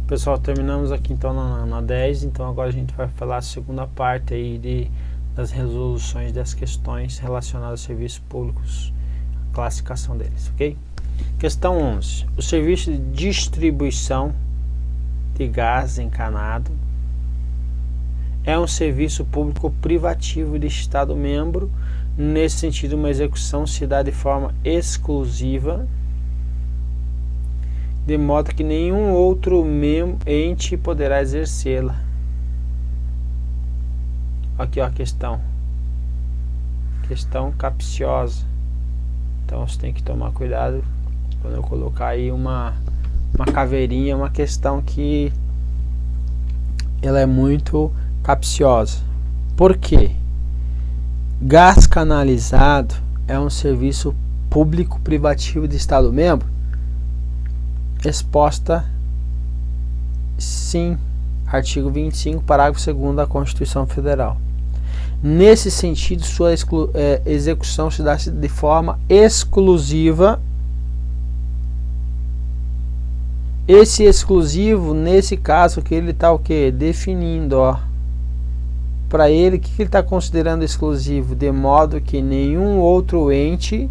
Pessoal, terminamos aqui então na 10, então agora a gente vai falar a segunda parte aí das resoluções das questões relacionadas aos serviços públicos, a classificação deles, ok? Questão 11. O serviço de distribuição de gás encanado é um serviço público privativo de Estado membro. Nesse sentido, uma execução se dá de forma exclusiva, de modo que nenhum outro ente poderá exercê-la. Aqui ó, a questão capciosa, então você tem que tomar cuidado quando eu colocar aí uma caveirinha, uma questão que ela é muito capciosa. Por quê? Gás canalizado é um serviço público privativo de Estado membro? Resposta sim, artigo 25, parágrafo 2º da Constituição Federal. Nesse sentido, sua execução se dá de forma exclusiva. Esse exclusivo, nesse caso, que ele está o quê? Definindo, ó. Para ele, o que ele está considerando exclusivo? De modo que nenhum outro ente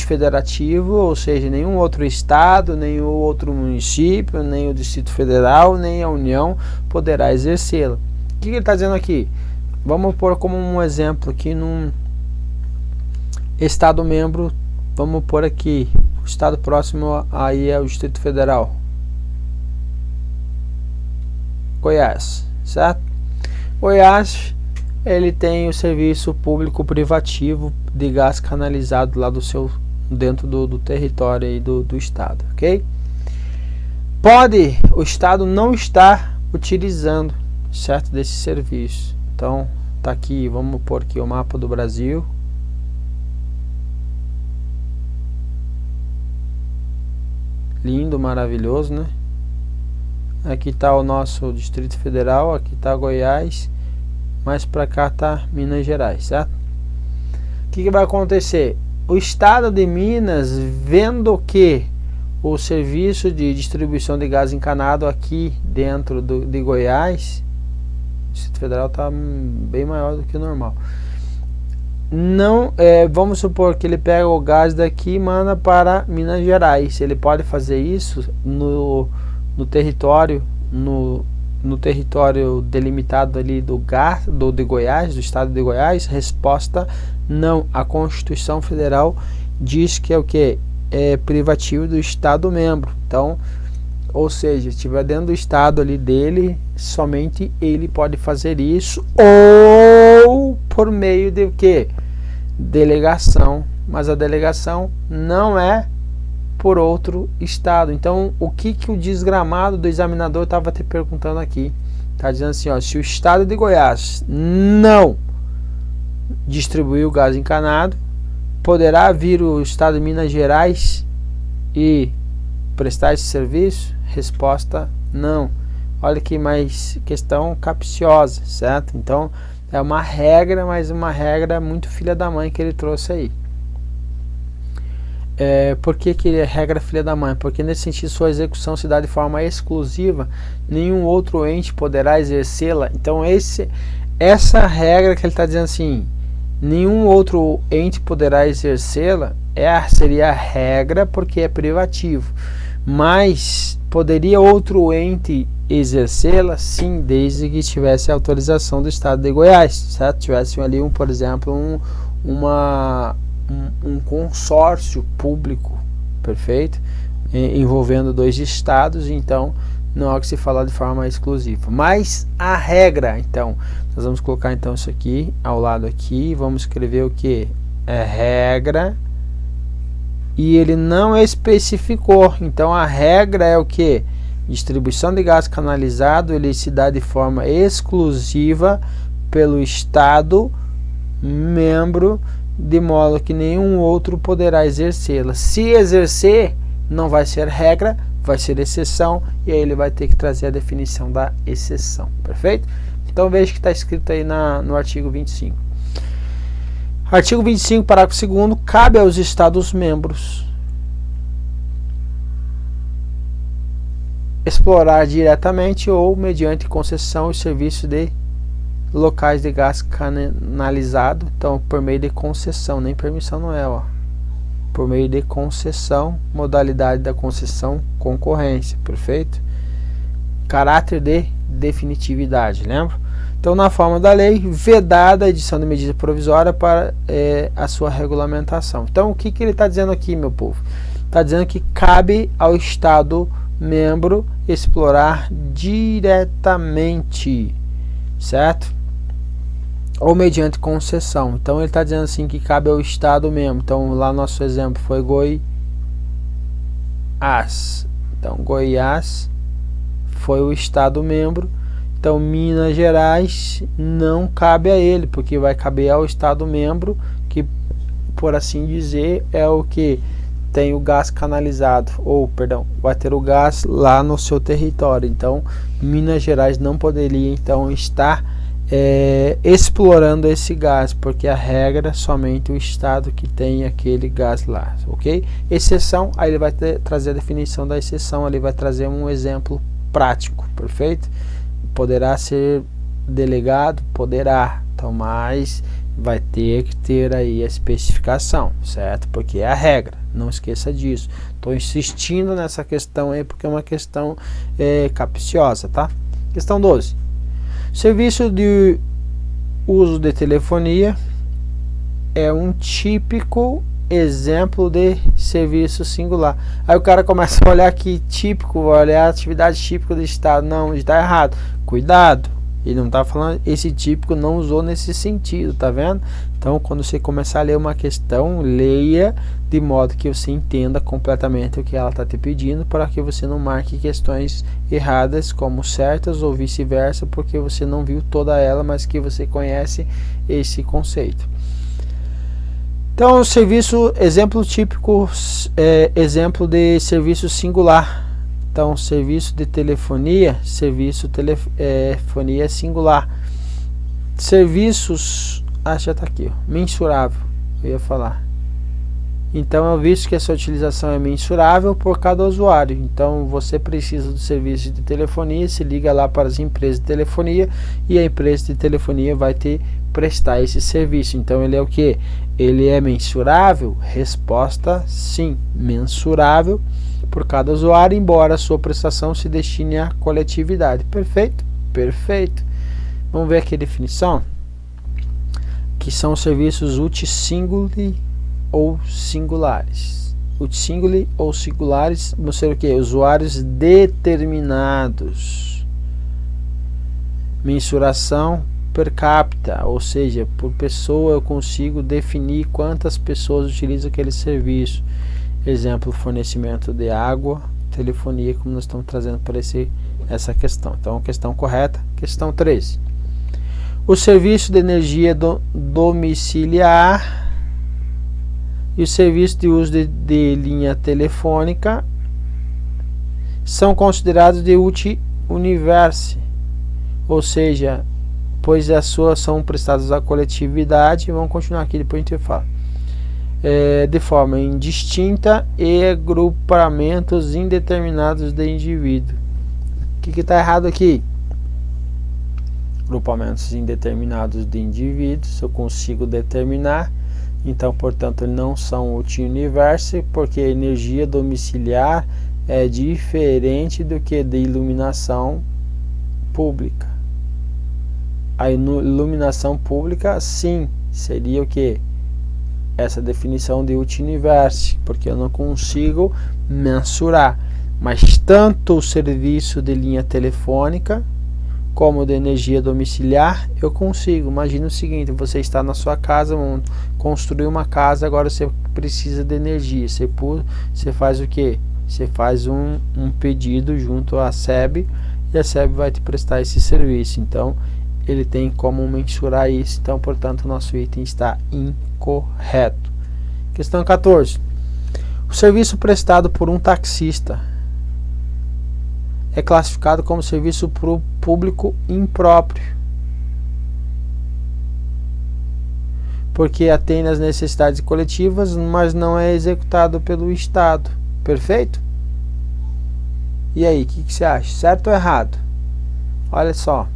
federativo, ou seja, nenhum outro estado, nenhum outro município, nem o Distrito Federal, nem a União poderá exercê-la. O que ele está dizendo aqui? Vamos pôr como um exemplo aqui num estado membro, vamos pôr aqui, o estado próximo aí é o Distrito Federal, Goiás, certo? Goiás, ele tem o serviço público privativo de gás canalizado lá dentro do território aí do estado, ok? Pode o estado não estar utilizando, certo, desse serviço. Então, tá aqui, vamos pôr aqui o mapa do Brasil. Lindo, maravilhoso, né? Aqui está o nosso Distrito Federal, aqui está Goiás, mais para cá está Minas Gerais, certo? O que vai acontecer? O estado de Minas, vendo que o serviço de distribuição de gás encanado aqui dentro de Goiás, o Distrito Federal está bem maior do que o normal. Não, vamos supor que ele pega o gás daqui e manda para Minas Gerais. Ele pode fazer isso no território, no território delimitado ali de Goiás, do estado de Goiás? Resposta não. A Constituição Federal diz que é o que? É privativo do estado membro. Então, ou seja, se estiver dentro do estado ali dele, somente ele pode fazer isso, ou por meio de o que? Delegação. Mas a delegação não é por outro estado. Então, o que o desgramado do examinador estava te perguntando aqui? Está dizendo assim, ó, se o estado de Goiás não distribuir o gás encanado, poderá vir o estado de Minas Gerais e prestar esse serviço? Resposta não. Olha que mais questão capciosa, certo? Então, é uma regra, mas uma regra muito filha da mãe que ele trouxe aí. Por que é regra filha da mãe? Porque nesse sentido sua execução se dá de forma exclusiva, nenhum outro ente poderá exercê-la. Então essa regra que ele está dizendo assim, nenhum outro ente poderá exercê-la, seria a regra porque é privativo. Mas poderia outro ente exercê-la? Sim, desde que tivesse a autorização do estado de Goiás, certo? Tivesse ali, por exemplo, um consórcio público, perfeito, envolvendo 2 estados, então não há que se falar de forma exclusiva. Mas a regra, então, nós vamos colocar então isso aqui ao lado aqui, vamos escrever o que? É regra, e ele não especificou, então a regra é o que? Distribuição de gás canalizado, ele se dá de forma exclusiva pelo estado membro, de modo que nenhum outro poderá exercê-la. Se exercer, não vai ser regra, vai ser exceção, e aí ele vai ter que trazer a definição da exceção, perfeito? Então veja que está escrito aí no artigo 25. Artigo 25, parágrafo 2º, cabe aos Estados membros explorar diretamente ou mediante concessão e serviço de locais de gás canalizado. Então, por meio de concessão, nem permissão não é, ó. Por meio de concessão, modalidade da concessão, concorrência, perfeito? Caráter de definitividade, lembra? Então, na forma da lei, vedada a edição de medida provisória para a sua regulamentação. Então, o que ele está dizendo aqui, meu povo? Está dizendo que cabe ao Estado membro explorar diretamente, certo? Ou mediante concessão. Então, ele está dizendo assim que cabe ao Estado membro. Então, lá nosso exemplo foi Goiás. Então, Goiás foi o Estado membro. Então, Minas Gerais não cabe a ele, porque vai caber ao Estado membro, que, por assim dizer, é o que tem o gás canalizado, ou, perdão, vai ter o gás lá no seu território. Então, Minas Gerais não poderia, então, estar explorando esse gás, porque a regra é somente o Estado que tem aquele gás lá, ok? Exceção, aí ele vai trazer a definição da exceção, ele vai trazer um exemplo prático, perfeito? Poderá ser delegado? Poderá, então, mas vai ter que ter aí a especificação, certo? Porque é a regra, não esqueça disso. Estou insistindo nessa questão aí porque é uma questão capciosa, tá? Questão 12. Serviço de uso de telefonia é um típico exemplo de serviço singular. Aí o cara começa a olhar aqui, típico, olhar a atividade típica do Estado. Não, está errado. Cuidado, ele não está falando, esse típico não usou nesse sentido, tá vendo? Então, quando você começar a ler uma questão, leia de modo que você entenda completamente o que ela está te pedindo, para que você não marque questões erradas como certas ou vice-versa, porque você não viu toda ela, mas que você conhece esse conceito. Então, o serviço, exemplo típico, exemplo de serviço singular. Então, serviço de telefonia, telefonia singular. Serviços, já está aqui, ó, mensurável, eu ia falar. Então, visto que essa utilização é mensurável por cada usuário. Então, você precisa do serviço de telefonia, se liga lá para as empresas de telefonia e a empresa de telefonia vai te prestar esse serviço. Então, ele é o que? Ele é mensurável? Resposta sim, mensurável por cada usuário, embora a sua prestação se destine à coletividade. Perfeito? Perfeito. Vamos ver aqui a definição, que são os serviços uti singuli ou singulares. Uti singuli ou singulares vão ser o que? Usuários determinados. Mensuração per capita, ou seja, por pessoa eu consigo definir quantas pessoas utilizam aquele serviço. Exemplo, fornecimento de água, telefonia, como nós estamos trazendo para essa questão. Então, questão correta. Questão 13. O serviço de energia domiciliar e o serviço de uso de linha telefônica são considerados de uti universi, ou seja, pois as suas são prestadas à coletividade. Vamos continuar aqui, depois a gente fala. De forma indistinta e agrupamentos indeterminados de indivíduo. O que está errado aqui? Grupamentos indeterminados de indivíduos, eu consigo determinar, então, portanto, não são uti-universi, porque a energia domiciliar é diferente do que de iluminação pública. A iluminação pública, sim, seria o que? Essa definição de uti-universi, porque eu não consigo mensurar, mas tanto o serviço de linha telefônica como de energia domiciliar eu consigo. Imagina o seguinte: você está na sua casa, construiu uma casa, agora você precisa de energia, você faz o que? Você faz um pedido junto à SEB e a SEB vai te prestar esse serviço. Então ele tem como mensurar isso. Então, portanto, o nosso item está incorreto. Questão 14. O serviço prestado por um taxista é classificado como serviço público impróprio, porque atende às necessidades coletivas, mas não é executado pelo Estado. Perfeito? E aí, o que você acha? Certo ou errado? Olha só.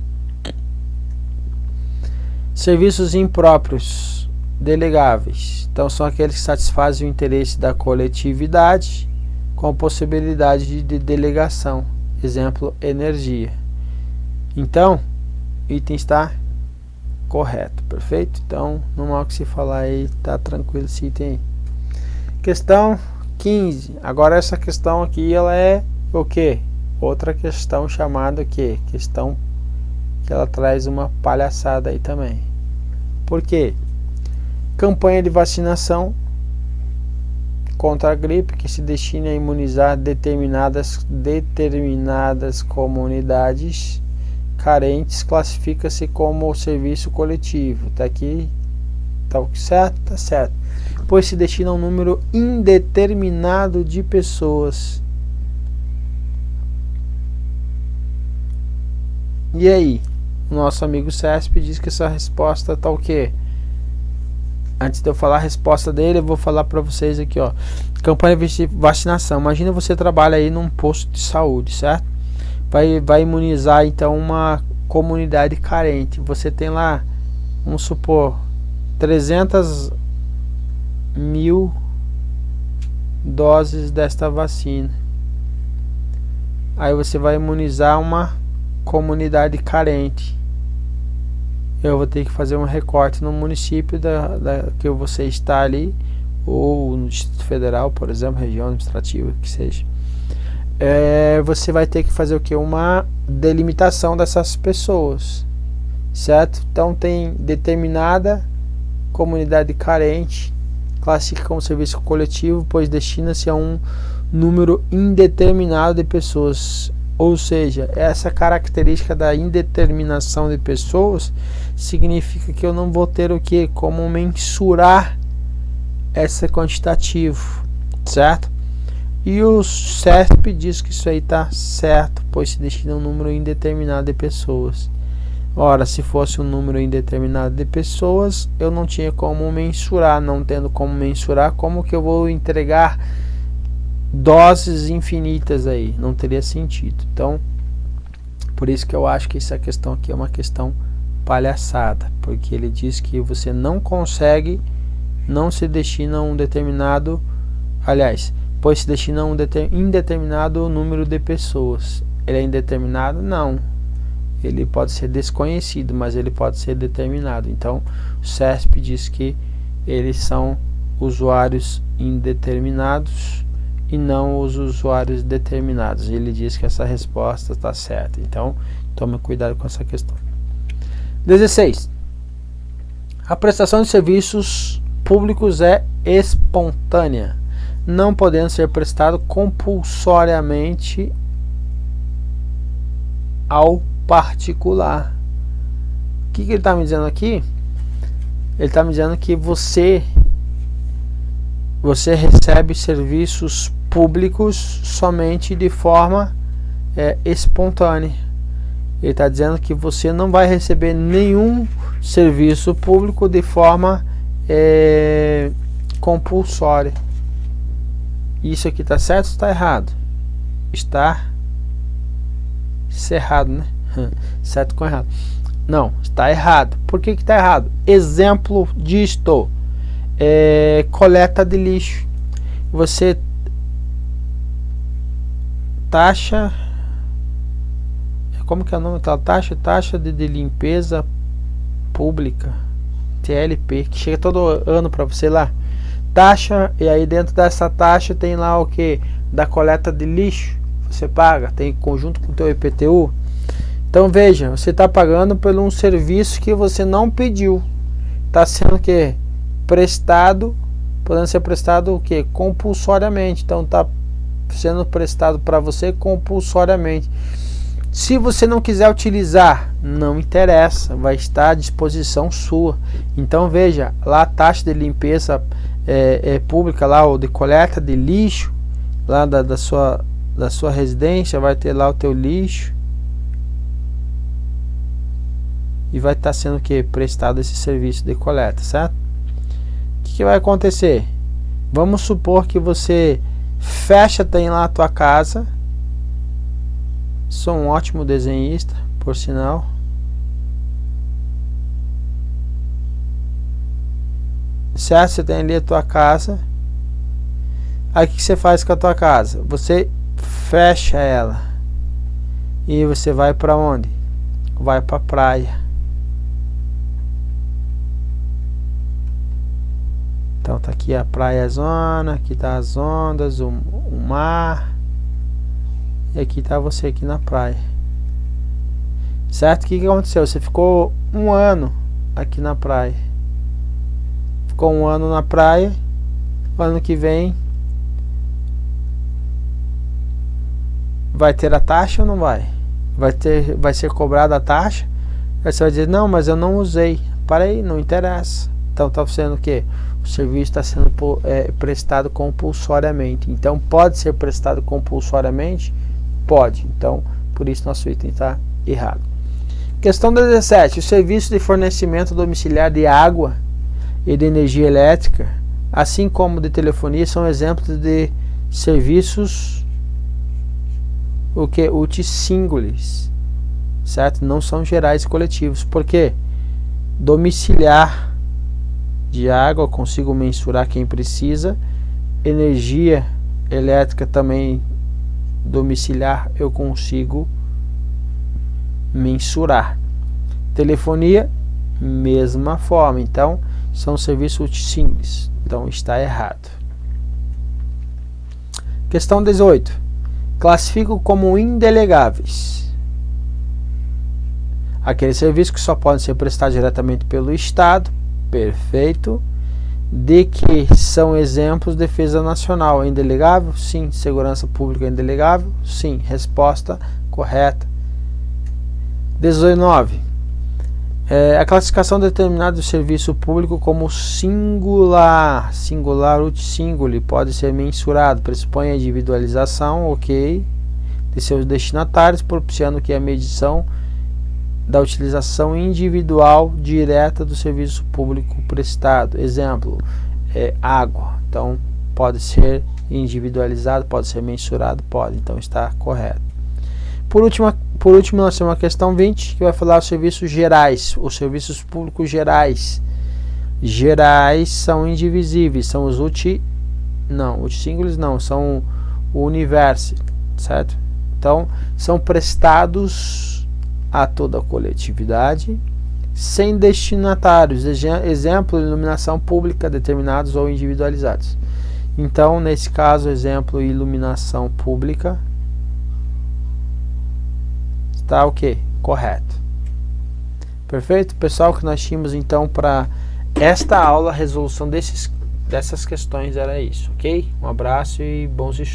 Serviços impróprios, delegáveis. Então, são aqueles que satisfazem o interesse da coletividade com possibilidade de delegação. Exemplo, energia. Então, o item está correto, perfeito? Então, não há o que se falar aí, tá tranquilo esse item aí. Questão 15. Agora essa questão aqui, ela é o quê? Outra questão chamada o quê? Questão que ela traz uma palhaçada aí também. Por quê? Campanha de vacinação contra a gripe que se destina a imunizar determinadas comunidades carentes classifica-se como serviço coletivo. Tá aqui, tá certo? Tá certo. Pois se destina a um número indeterminado de pessoas. E aí? O nosso amigo CESP diz que essa resposta tá o quê? Antes de eu falar a resposta dele, eu vou falar para vocês aqui, ó. Campanha de vacinação. Imagina você trabalha aí num posto de saúde, certo? Vai imunizar então uma comunidade carente. Você tem lá, vamos supor, 300 mil doses desta vacina. Aí você vai imunizar uma comunidade carente. Eu vou ter que fazer um recorte no município que você está ali, ou no Distrito Federal, por exemplo, região administrativa, que seja. Você vai ter que fazer o que? Uma delimitação dessas pessoas, certo? Então tem determinada comunidade carente, classifica como serviço coletivo, pois destina-se a um número indeterminado de pessoas. Ou seja, essa característica da indeterminação de pessoas significa que eu não vou ter o que? Como mensurar esse quantitativo, certo? E o CESP diz que isso aí está certo, pois se destina a um número indeterminado de pessoas. Ora, se fosse um número indeterminado de pessoas, eu não tinha como mensurar. Não tendo como mensurar, como que eu vou entregar doses infinitas aí? Não teria sentido. Então, por isso que eu acho que essa questão aqui é uma questão palhaçada, porque ele diz que você não consegue, não se destina a um determinado, aliás, pois se destina a um indeterminado número de pessoas. Ele é indeterminado? Não. Ele pode ser desconhecido, mas ele pode ser determinado. Então, o CESP diz que eles são usuários indeterminados e não os usuários determinados. Ele diz que essa resposta está certa. Então, tome cuidado com essa questão. 16. A prestação de serviços públicos é espontânea, não podendo ser prestado compulsoriamente ao particular. O que ele está me dizendo aqui? Ele está me dizendo que você recebe serviços públicos somente de forma espontânea. Ele está dizendo que você não vai receber nenhum serviço público de forma compulsória. Isso aqui está certo ou está errado? Está errado, né? Certo com errado. Não, está errado. Por que está errado? Exemplo disto: coleta de lixo. Você taxa, como que é o nome daquela taxa? Taxa de limpeza pública, TLP, que chega todo ano para você lá. Taxa, e aí dentro dessa taxa tem lá o que? Da coleta de lixo. Você paga, tem conjunto com o teu IPTU. Então veja, você está pagando por um serviço que você não pediu. Está sendo que prestado, podendo ser prestado o que? Compulsoriamente. Então está sendo prestado para você compulsoriamente. Se você não quiser utilizar, não interessa, vai estar à disposição sua. Então veja, lá a taxa de limpeza pública, lá, ou de coleta de lixo, lá da sua residência, vai ter lá o teu lixo. E vai estar sendo que prestado esse serviço de coleta, certo? O que vai acontecer? Vamos supor que você tem lá a tua casa, Sou um ótimo desenhista, por sinal. Certo? Você tem ali a tua casa. Aí o que você faz com a tua casa? Você fecha ela. E você vai para onde? Vai para a praia. Então tá aqui a praia zona, aqui tá as ondas, o mar. E aqui tá você aqui na praia. Certo? O que aconteceu? Você ficou um ano aqui na praia. Ficou um ano na praia. O ano que vem vai ter a taxa ou não vai? Vai ser cobrada a taxa. Aí você vai dizer, não, mas eu não usei. Para aí, não interessa. Então está sendo o quê? O serviço está sendo prestado compulsoriamente. Então pode ser prestado compulsoriamente? Pode. Então por isso nosso item está errado. Questão 17. O serviço de fornecimento domiciliar de água e de energia elétrica, assim como de telefonia, são exemplos de serviços uti singulis, certo? Não são gerais e coletivos. Por quê? Domiciliar de água, eu consigo mensurar quem precisa. Energia elétrica também domiciliar, eu consigo mensurar. Telefonia, mesma forma. Então, são serviços uti singulis. Então, está errado. Questão 18. Classifico como indelegáveis aqueles serviços que só podem ser prestados diretamente pelo Estado. Perfeito. De que são exemplos defesa nacional. É indelegável? Sim. Segurança pública é indelegável? Sim. Resposta correta. 19. A classificação determinada do serviço público como singular uti singuli, pode ser mensurado, pressupõe a individualização, ok, de seus destinatários, propiciando que a medição da utilização individual direta do serviço público prestado. Exemplo, água. Então pode ser individualizado, pode ser mensurado, pode. Então está correto. Por último, nós temos a questão 20, que vai falar os serviços gerais, os serviços públicos gerais. Gerais são indivisíveis, são os uti singulis não, são o universo, certo? Então, são prestados a toda a coletividade, sem destinatários, exemplo, iluminação pública, determinados ou individualizados. Então, nesse caso, exemplo, iluminação pública, está ok, correto. Perfeito, pessoal, que nós tínhamos então para esta aula, a resolução dessas questões era isso, ok? Um abraço e bons estudos.